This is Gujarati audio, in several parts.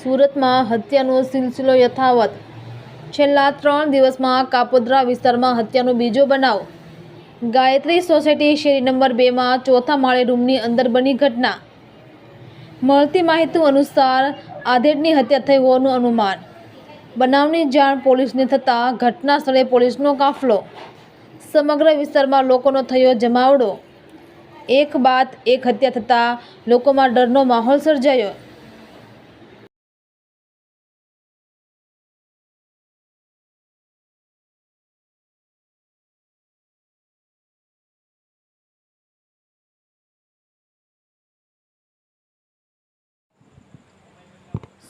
સુરતમાં હત્યાનો સિલસિલો યથાવત। છેલ્લા 3 દિવસમાં કાપોદ્રા વિસ્તારમાં હત્યાનો બીજો બનાવ। ગાયત્રી સોસાયટી શેરી નંબર 2 માં ચોથા માળે રૂમની અંદર બની ઘટના। મળતી માહિતી અનુસાર આધેડની હત્યા થઈ હોવાનું અનુમાન। બનાવની જાણ પોલીસને થતાં ઘટના સ્થળે પોલીસનો કાફલો। સમગ્ર વિસ્તારમાં લોકોનો થયો જમાવડો। એક બાદ એક હત્યા થતાં લોકોમાં ડરનો માહોલ સર્જાયો।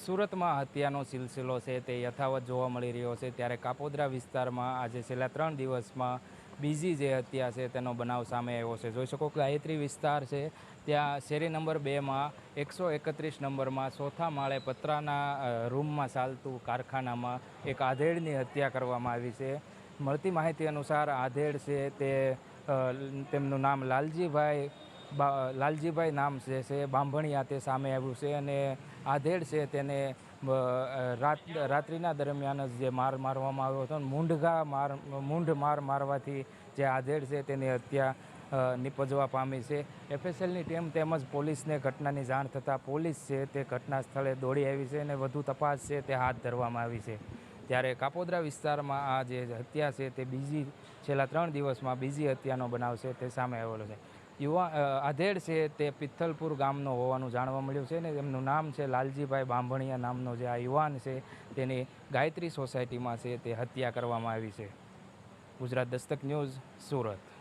સુરતમાં હત્યાનો સિલસિલો છે તે યથાવત જોવા મળી રહ્યો છે। ત્યારે કાપોદ્રા વિસ્તારમાં આજે છેલ્લા 3 દિવસમાં બીજી જે હત્યા છે તેનો બનાવ સામે આવ્યો છે। જોઈ શકો કે ગાયત્રી વિસ્તાર છે ત્યાં શેરી નંબર 2માં 131 નંબરમાં ચોથા માળે પતરાના રૂમમાં ચાલતું કારખાનામાં એક આધેડની હત્યા કરવામાં આવી છે। મળતી માહિતી અનુસાર આધેડ છે તેમનું નામ લાલજીભાઈ નામ છે બાંભણિયા તે સામે આવ્યું છે। અને આધેડ છે તેને રાત્રિના દરમિયાન જ જે માર મારવામાં આવ્યો હતો, મૂંઢ માર મારવાથી જે આધેડ છે તેની હત્યા નિપજવા પામી છે। એફએસએલની ટીમ તેમજ પોલીસને ઘટનાની જાણ થતાં પોલીસ છે તે ઘટના સ્થળે દોડી આવી છે અને વધુ તપાસ છે તે હાથ ધરવામાં આવી છે। ત્યારે કાપોદ્રા વિસ્તારમાં આ જે હત્યા છે તે છેલ્લા 3 દિવસમાં બીજી હત્યાનો બનાવ છે તે સામે આવેલો છે। આધેડ છે તે પિથલપુર ગામનો હોવાનું જાણવા મળ્યું છે ને એમનું નામ છે લાલજીભાઈ બાંભણિયા નામનો જે આ યુવાન છે તેની ગાયત્રી સોસાયટીમાં છે તે હત્યા કરવામાં આવી છે। ગુજરાત દસ્તક ન્યૂઝ, સુરત।